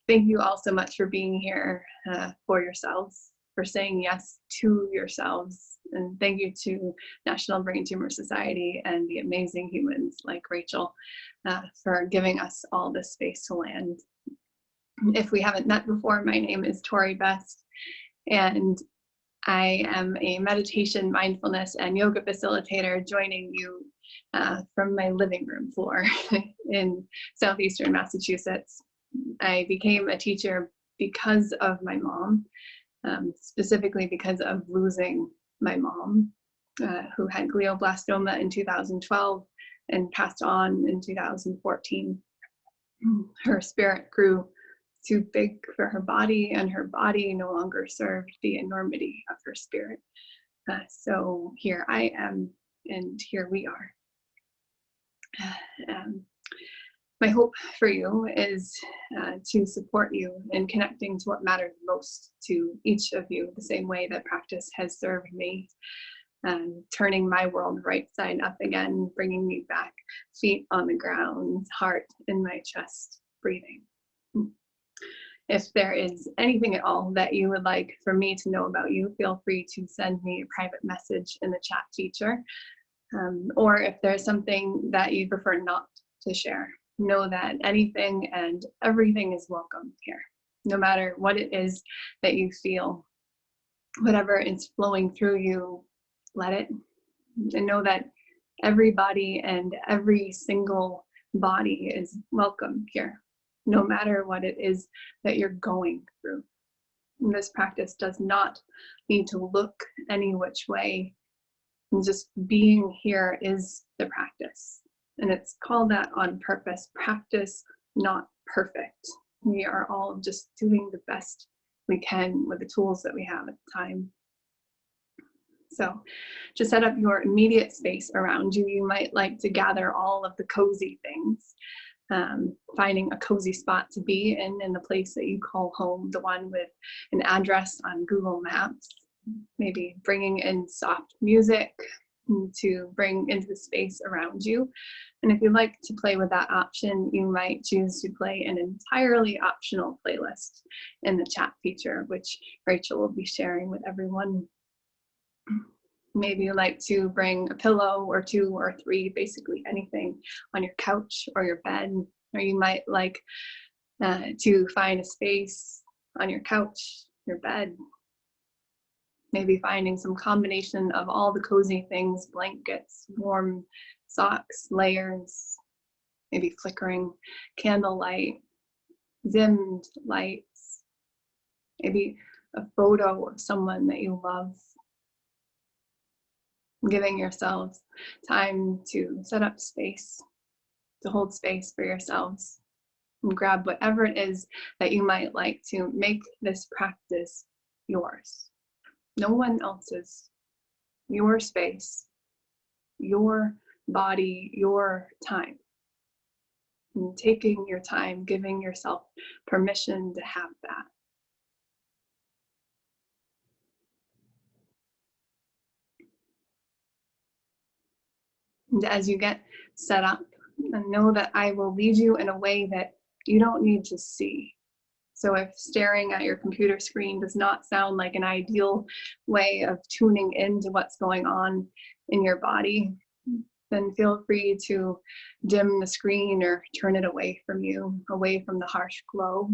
thank you all so much for being here for yourselves, for saying yes to yourselves. And thank you to National Brain Tumor Society and the amazing humans like Rachel for giving us all this space to land. If we haven't met before, my name is Tori Best, and I am a meditation, mindfulness, and yoga facilitator joining you from my living room floor in southeastern Massachusetts. I became a teacher because of my mom, specifically because of losing my mom, who had glioblastoma in 2012 and passed on in 2014. Her spirit grew too big for her body, and her body no longer served the enormity of her spirit. So here I am, and here we are. My hope for you is to support you in connecting to what matters most to each of you, the same way that practice has served me, turning my world right side up again, bringing me back, feet on the ground, heart in my chest, breathing. If there is anything at all that you would like for me to know about you, feel free to send me a private message in the chat feature. Or if there's something that you prefer not to share, know that anything and everything is welcome here. No matter what it is that you feel, whatever is flowing through you, let it. And know that everybody and every single body is welcome here, no matter what it is that you're going through. And this practice does not need to look any which way. And just being here is the practice. And it's called that on purpose. Practice, not perfect. We are all just doing the best we can with the tools that we have at the time. So to set up your immediate space around you, you might like to gather all of the cozy things. Finding a cozy spot to be in the place that you call home, the one with an address on Google Maps, maybe bringing in soft music to bring into the space around you. And if you'd like to play with that option, you might choose to play an entirely optional playlist in the chat feature, which Rachel will be sharing with everyone. Maybe you like to bring a pillow or two or three, basically anything on your couch or your bed, or you might like to find a space on your couch, your bed, maybe finding some combination of all the cozy things, blankets, warm socks, layers, maybe flickering candlelight, dimmed lights, maybe a photo of someone that you love. Giving yourselves time to set up space, to hold space for yourselves, and grab whatever it is that you might like to make this practice yours. No one else's. Your space, your body, your time. And taking your time, giving yourself permission to have that. And as you get set up, and know that I will lead you in a way that you don't need to see. So if staring at your computer screen does not sound like an ideal way of tuning into what's going on in your body, then feel free to dim the screen or turn it away from you, away from the harsh glow.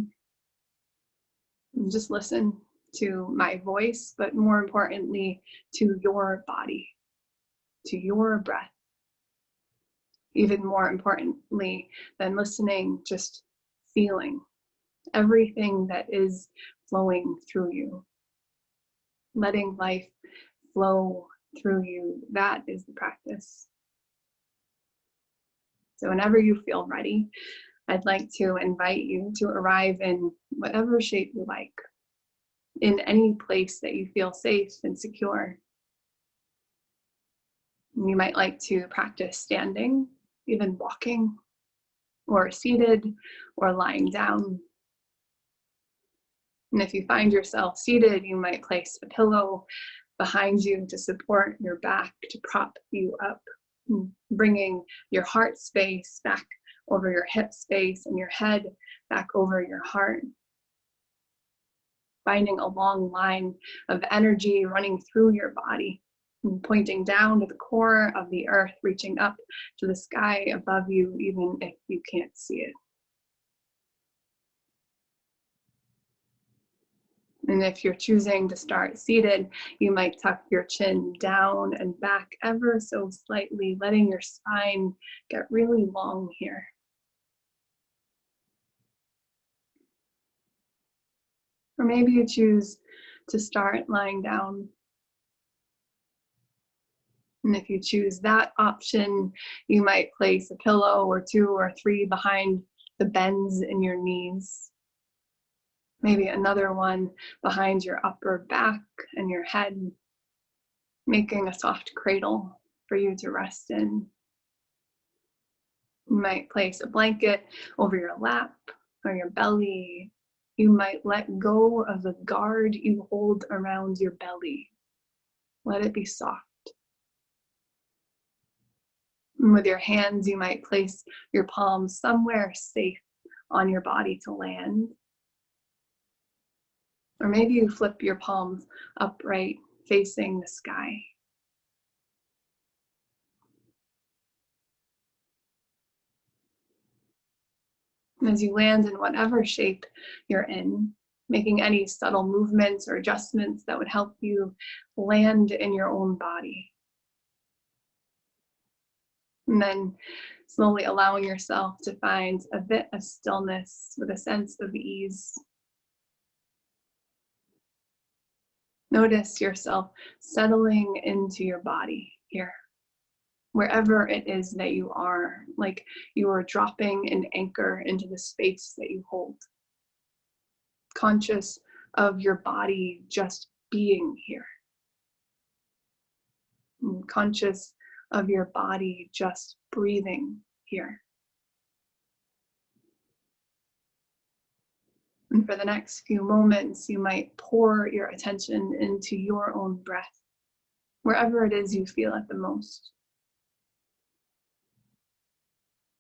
And just listen to my voice, but more importantly, to your body, to your breath. Even more importantly than listening, just feeling everything that is flowing through you. Letting life flow through you, that is the practice. So whenever you feel ready, I'd like to invite you to arrive in whatever shape you like, in any place that you feel safe and secure. You might like to practice standing, even walking, or seated, or lying down. And if you find yourself seated, you might place a pillow behind you to support your back, to prop you up, bringing your heart space back over your hip space and your head back over your heart. finding a long line of energy running through your body, and pointing down to the core of the earth, reaching up to the sky above you, even if you can't see it. And if you're choosing to start seated, you might tuck your chin down and back ever so slightly, letting your spine get really long here. Or maybe you choose to start lying down. And if you choose that option, you might place a pillow or 2 or 3 behind the bends in your knees. Maybe another one behind your upper back and your head, making a soft cradle for you to rest in. You might place a blanket over your lap or your belly. You might let go of the guard you hold around your belly. Let it be soft. And with your hands, you might place your palms somewhere safe on your body to land. Or maybe you flip your palms upright, facing the sky. And as you land in whatever shape you're in, making any subtle movements or adjustments that would help you land in your own body. And then slowly allowing yourself to find a bit of stillness with a sense of ease. Notice yourself settling into your body here, wherever it is that you are, like you are dropping an anchor into the space that you hold. Conscious of your body just being here. And conscious of your body just breathing here. And for the next few moments, you might pour your attention into your own breath, wherever it is you feel it the most.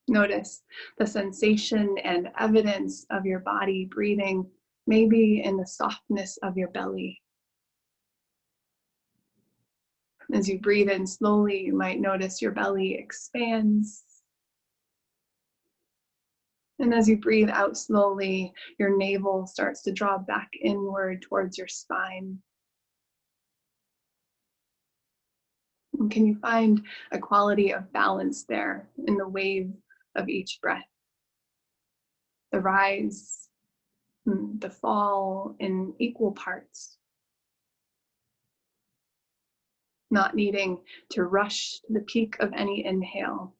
Notice the sensation and evidence of your body breathing, maybe in the softness of your belly. As you breathe in slowly, you might notice your belly expands. And as you breathe out slowly, your navel starts to draw back inward towards your spine. And can you find a quality of balance there in the wave of each breath? The rise, the fall in equal parts. Not needing to rush to the peak of any inhale.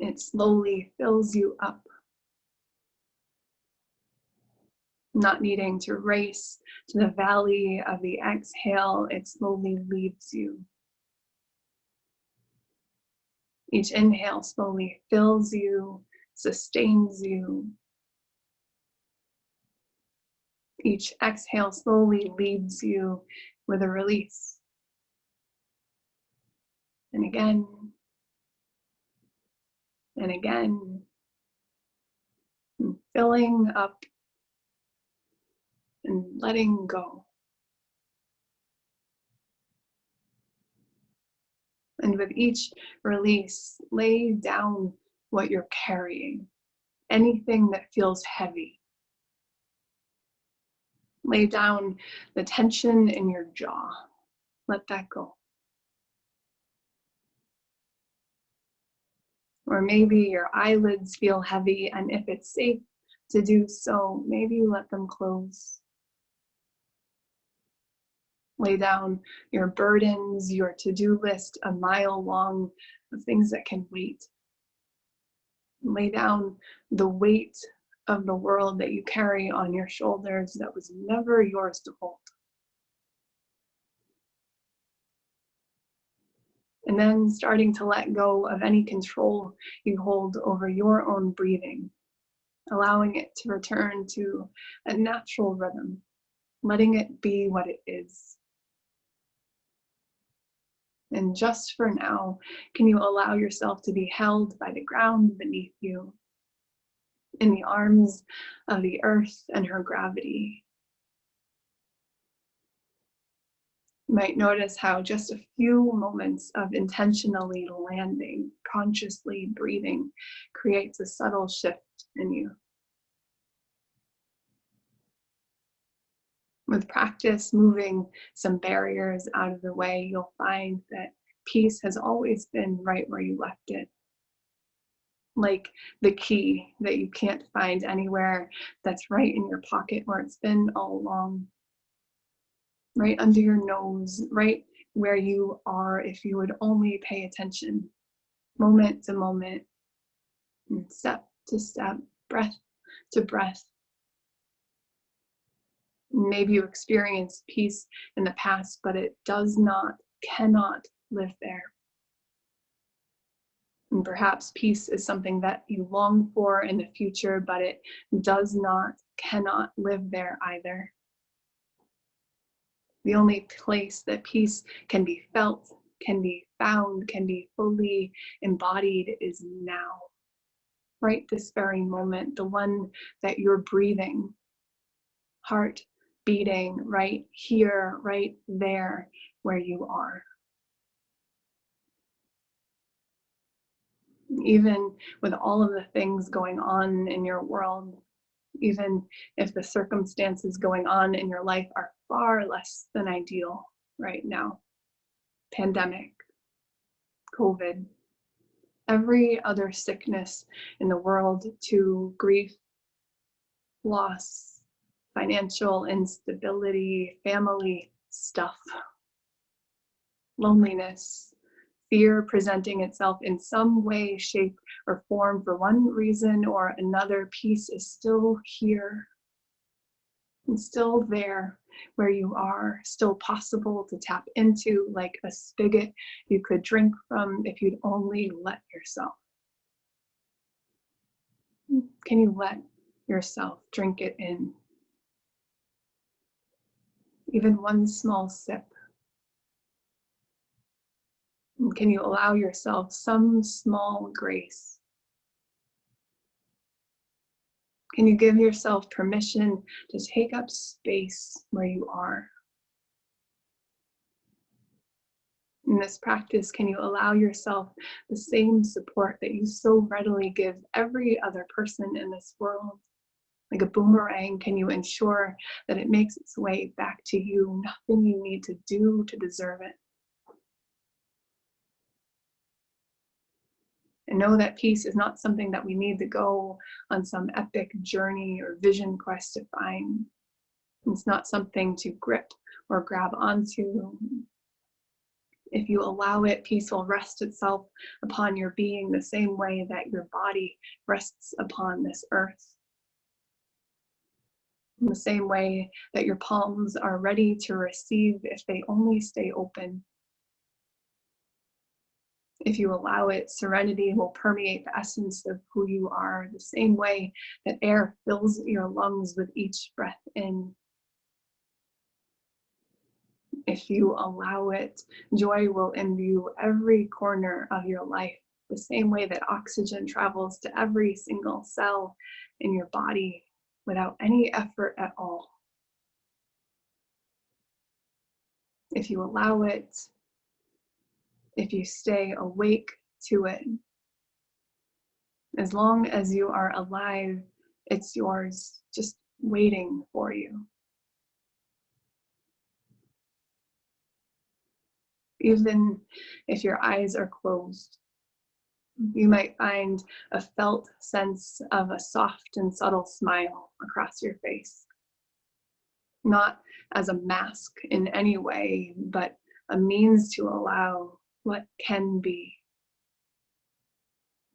It slowly fills you up. Not needing to race to the valley of the exhale, it slowly leaves you. Each inhale slowly fills you, sustains you. Each exhale slowly leaves you with a release. And again, and again, and filling up and letting go. And with each release, lay down what you're carrying, anything that feels heavy. Lay down the tension in your jaw. Let that go. Or maybe your eyelids feel heavy, and if it's safe to do so, maybe let them close. Lay down your burdens, your to-do list, a mile long of things that can wait. Lay down the weight of the world that you carry on your shoulders that was never yours to hold. And then starting to let go of any control you hold over your own breathing, allowing it to return to a natural rhythm, letting it be what it is. And just for now, can you allow yourself to be held by the ground beneath you, in the arms of the earth and her gravity, You might notice how just a few moments of intentionally landing, consciously breathing, creates a subtle shift in you. With practice, moving some barriers out of the way, you'll find that peace has always been right where you left it. Like the key that you can't find anywhere, that's right in your pocket where it's been all along. Right under your nose, right where you are if you would only pay attention, moment to moment, and step to step, breath to breath. Maybe you experienced peace in the past, but it cannot live there. And perhaps peace is something that you long for in the future, but it cannot live there either. The only place that peace can be felt, can be found, can be fully embodied is now. Right this very moment, the one that you're breathing, heart beating right here, right there where you are. Even with all of the things going on in your world, even if the circumstances going on in your life are far less than ideal right now, pandemic, COVID, every other sickness in the world, to grief, loss, financial instability, family stuff, loneliness, fear presenting itself in some way, shape, or form for one reason or another, peace is still here and still there where you are, still possible to tap into like a spigot you could drink from if you'd only let yourself. Can you let yourself drink it in? Even one small sip. And can you allow yourself some small grace? Can you give yourself permission to take up space where you are? In this practice, can you allow yourself the same support that you so readily give every other person in this world? Like a boomerang, can you ensure that it makes its way back to you? Nothing you need to do to deserve it. And know that peace is not something that we need to go on some epic journey or vision quest to find. It's not something to grip or grab onto. If you allow it, peace will rest itself upon your being the same way that your body rests upon this earth. In the same way that your palms are ready to receive if they only stay open. If you allow it, serenity will permeate the essence of who you are, the same way that air fills your lungs with each breath in. If you allow it, joy will imbue every corner of your life, the same way that oxygen travels to every single cell in your body without any effort at all. If you allow it, if you stay awake to it, as long as you are alive, it's yours, just waiting for you. Even if your eyes are closed, you might find a felt sense of a soft and subtle smile across your face. Not as a mask in any way, but a means to allow what can be.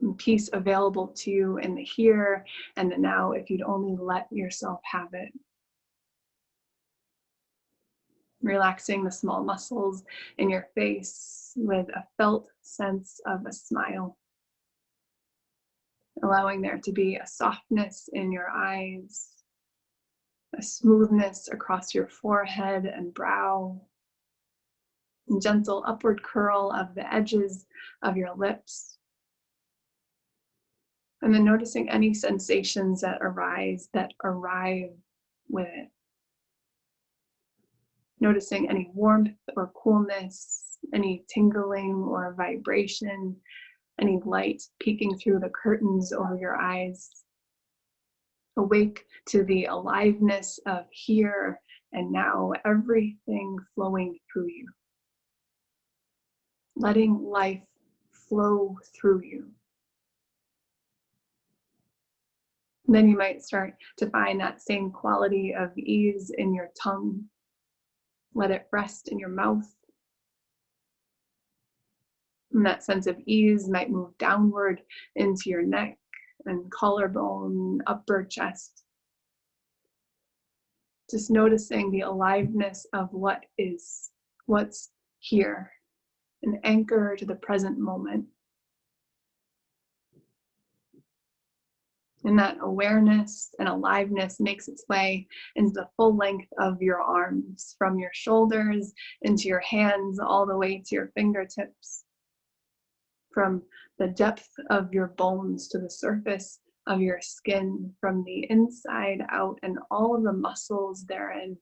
And peace available to you in the here and the now if you'd only let yourself have it. Relaxing the small muscles in your face with a felt sense of a smile. Allowing there to be a softness in your eyes, a smoothness across your forehead and brow, and gentle upward curl of the edges of your lips. And then noticing any sensations that arise, that arrive with it. noticing any warmth or coolness, any tingling or vibration, any light peeking through the curtains over your eyes. Awake to the aliveness of here and now, everything flowing through you. Letting life flow through you. And then you might start to find that same quality of ease in your tongue. Let it rest in your mouth. And that sense of ease might move downward into your neck and collarbone, upper chest. Just noticing the aliveness of what is, what's here, an anchor to the present moment. And that awareness and aliveness makes its way into the full length of your arms, from your shoulders into your hands, all the way to your fingertips. From the depth of your bones to the surface of your skin, from the inside out and all of the muscles therein.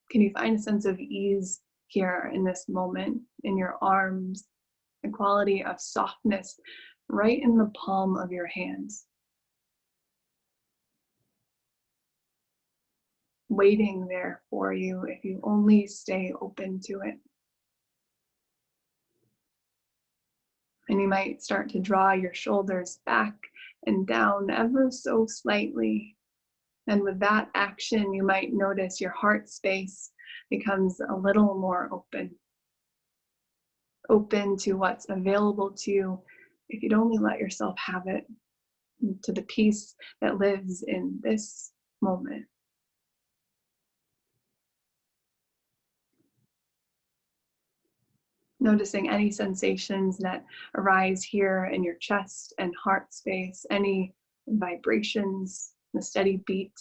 Can you find a sense of ease here in this moment, in your arms, the quality of softness right in the palm of your hands? Waiting there for you if you only stay open to it. And you might start to draw your shoulders back and down ever so slightly. And with that action, you might notice your heart space becomes a little more open. Open to what's available to you if you'd only let yourself have it, to the peace that lives in this moment. Noticing any sensations that arise here in your chest and heart space, any vibrations, the steady beat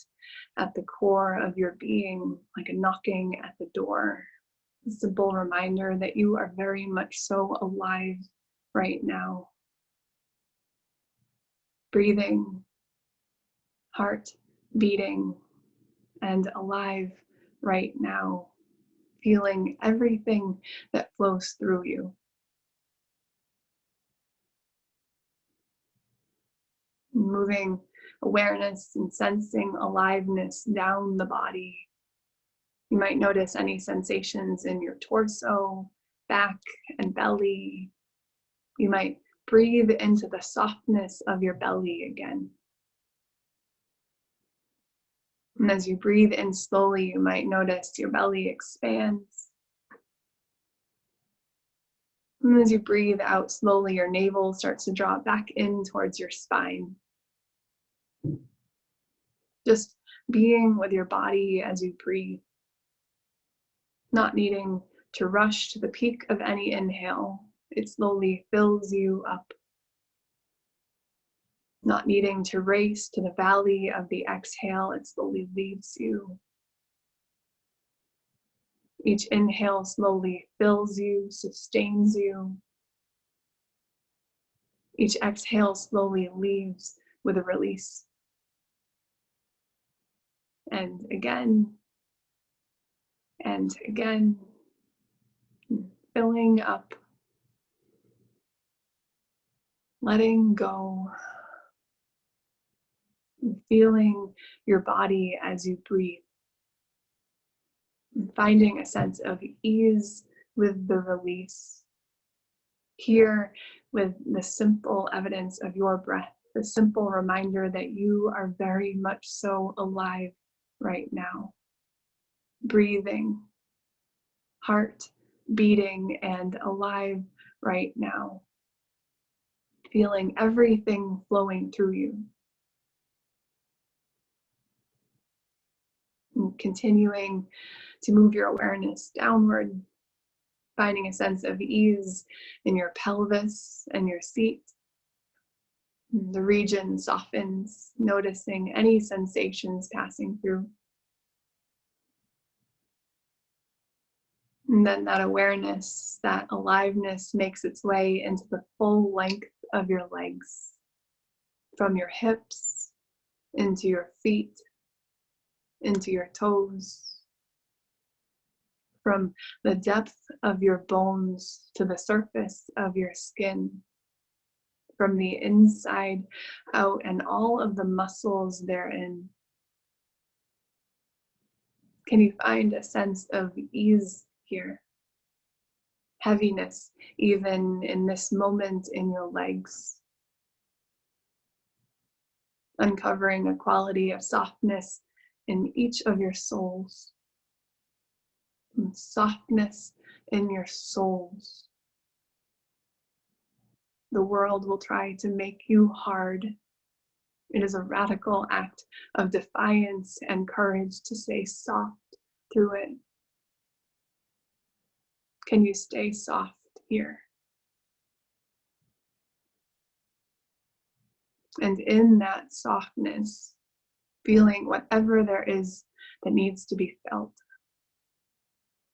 at the core of your being, like a knocking at the door. A simple reminder that you are very much so alive right now. Breathing, heart beating, and alive right now. Feeling everything that flows through you. Moving awareness and sensing aliveness down the body. You might notice any sensations in your torso, back, and belly. You might breathe into the softness of your belly again. And as you breathe in slowly, you might notice your belly expands. And as you breathe out slowly, your navel starts to draw back in towards your spine. Just being with your body as you breathe. Not needing to rush to the peak of any inhale. It slowly fills you up. Not needing to race to the valley of the exhale, it slowly leaves you. Each inhale slowly fills you, sustains you. Each exhale slowly leaves with a release. And again, filling up, letting go, and feeling your body as you breathe. And finding a sense of ease with the release. Here with the simple evidence of your breath, the simple reminder that you are very much so alive right now. Breathing, heart beating, and alive right now. Feeling everything flowing through you. And continuing to move your awareness downward, finding a sense of ease in your pelvis and your seat. The region softens, noticing any sensations passing through. And then that awareness, that aliveness makes its way into the full length of your legs, from your hips into your feet, into your toes, from the depth of your bones to the surface of your skin, from the inside out and all of the muscles therein. Can you find a sense of ease here? Heaviness, even in this moment in your legs. Uncovering a quality of softness in each of your soles. And softness in your souls. The world will try to make you hard. It is a radical act of defiance and courage to stay soft through it. Can you stay soft here? And in that softness, feeling whatever there is that needs to be felt.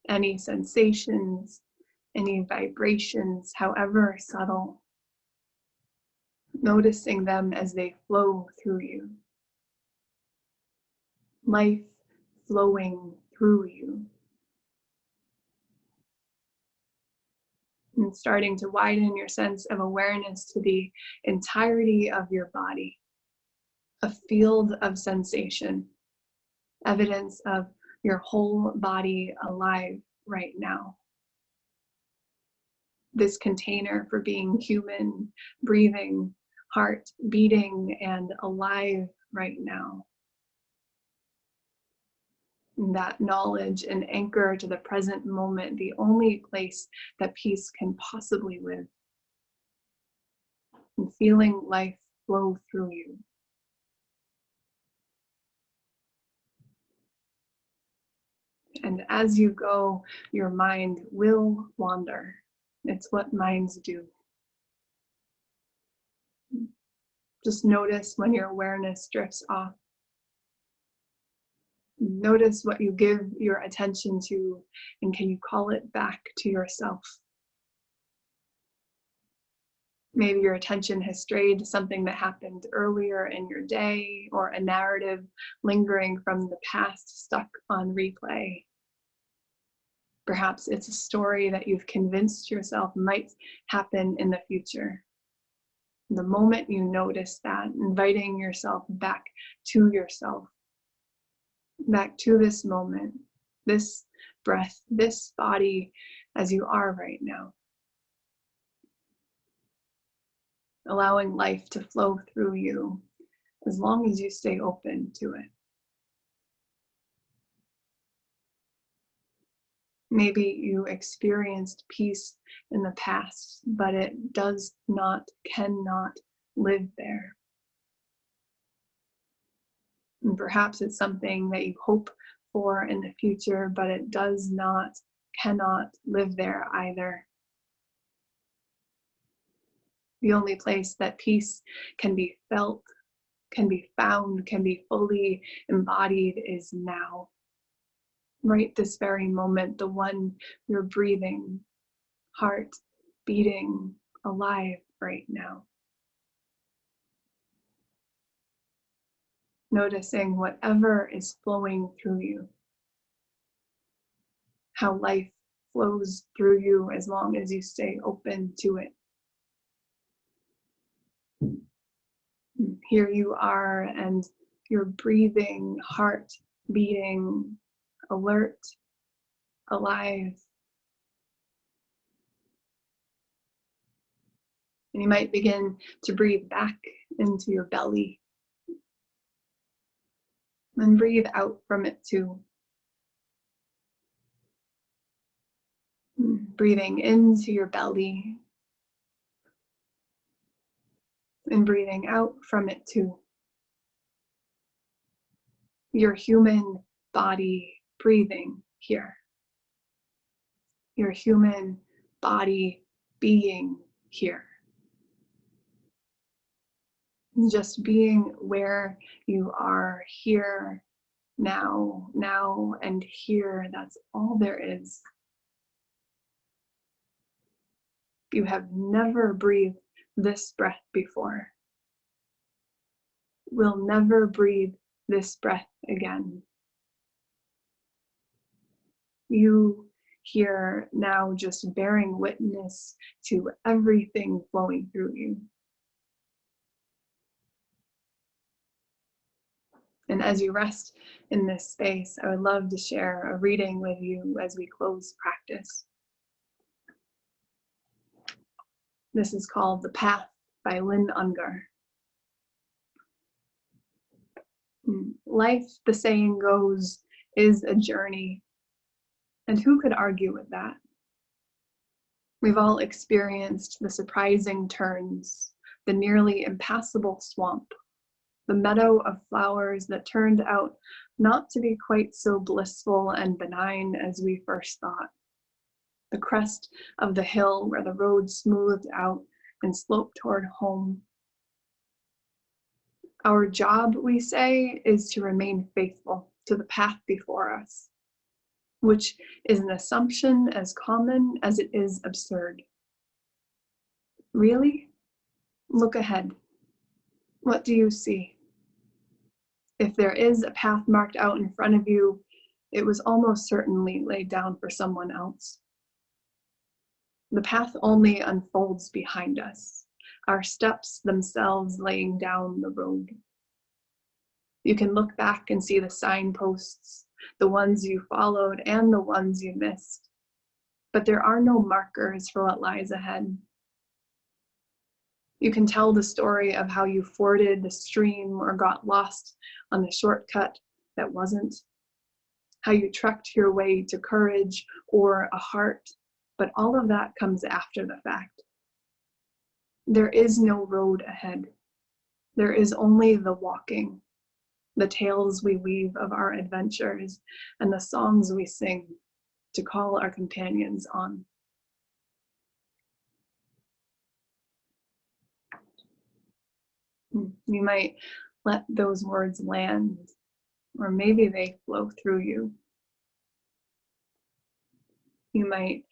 Any sensations, any vibrations, however subtle. Noticing them as they flow through you. Life flowing through you. And starting to widen your sense of awareness to the entirety of your body. A field of sensation. Evidence of your whole body alive right now. This container for being human, breathing, heart beating, and alive right now. And that knowledge and anchor to the present moment, the only place that peace can possibly live. And feeling life flow through you. And as you go, your mind will wander. It's what minds do. Just notice when your awareness drifts off. Notice what you give your attention to, and can you call it back to yourself? Maybe your attention has strayed to something that happened earlier in your day, or a narrative lingering from the past stuck on replay. Perhaps it's a story that you've convinced yourself might happen in the future. The moment you notice that, inviting yourself back to yourself, back to this moment, this breath, this body as you are right now. Allowing life to flow through you as long as you stay open to it. Maybe you experienced peace in the past, but it does not, cannot live there. And perhaps it's something that you hope for in the future, but it does not, cannot live there either. The only place that peace can be felt, can be found, can be fully embodied is now. Right this very moment, the one you're breathing, heart beating, alive right now. Noticing whatever is flowing through you. How life flows through you as long as you stay open to it. Here you are, and you're breathing, heart beating, alert, alive. And you might begin to breathe back into your belly. And breathe out from it too. Breathing into your belly. And breathing out from it too. Your human body breathing here. Your human body being here. Just being where you are here, now, and here. That's all there is. You have never breathed this breath before. We'll never breathe this breath again. You here now just bearing witness to everything flowing through you. And as you rest in this space, I would love to share a reading with you as we close practice. This is called The Path by Lynn Ungar. Life, the saying goes, is a journey. And who could argue with that? We've all experienced the surprising turns, the nearly impassable swamp, the meadow of flowers that turned out not to be quite so blissful and benign as we first thought, the crest of the hill where the road smoothed out and sloped toward home. Our job, we say, is to remain faithful to the path before us, which is an assumption as common as it is absurd. Really? Look ahead. What do you see? If there is a path marked out in front of you, it was almost certainly laid down for someone else. The path only unfolds behind us, our steps themselves laying down the road. You can look back and see the signposts, the ones you followed and the ones you missed, but there are no markers for what lies ahead. You can tell the story of how you forded the stream or got lost on the shortcut that wasn't, how you trekked your way to courage or a heart, but all of that comes after the fact. There is no road ahead. There is only the walking, the tales we weave of our adventures, and the songs we sing to call our companions on. You might let those words land, or maybe they flow through you. You might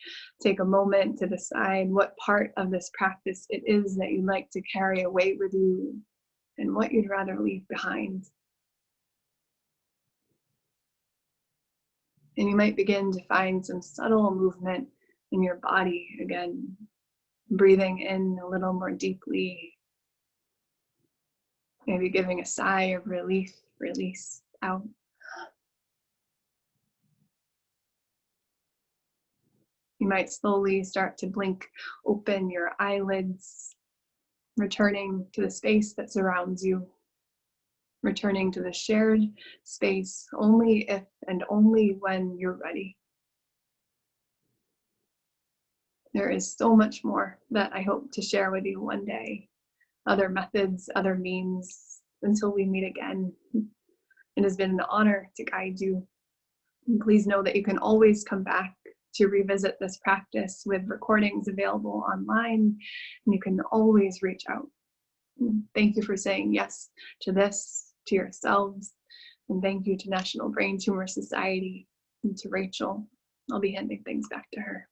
take a moment to decide what part of this practice it is that you'd like to carry away with you and what you'd rather leave behind. And you might begin to find some subtle movement in your body again, breathing in a little more deeply, maybe giving a sigh of relief, release out. You might slowly start to blink open your eyelids, returning to the space that surrounds you, returning to the shared space only if and only when you're ready. There is so much more that I hope to share with you one day. Other methods, other means, until we meet again. It has been an honor to guide you. And please know that you can always come back to revisit this practice with recordings available online, and you can always reach out. Thank you for saying yes to this, to yourselves, and thank you to National Brain Tumor Society and to Rachel. I'll be handing things back to her.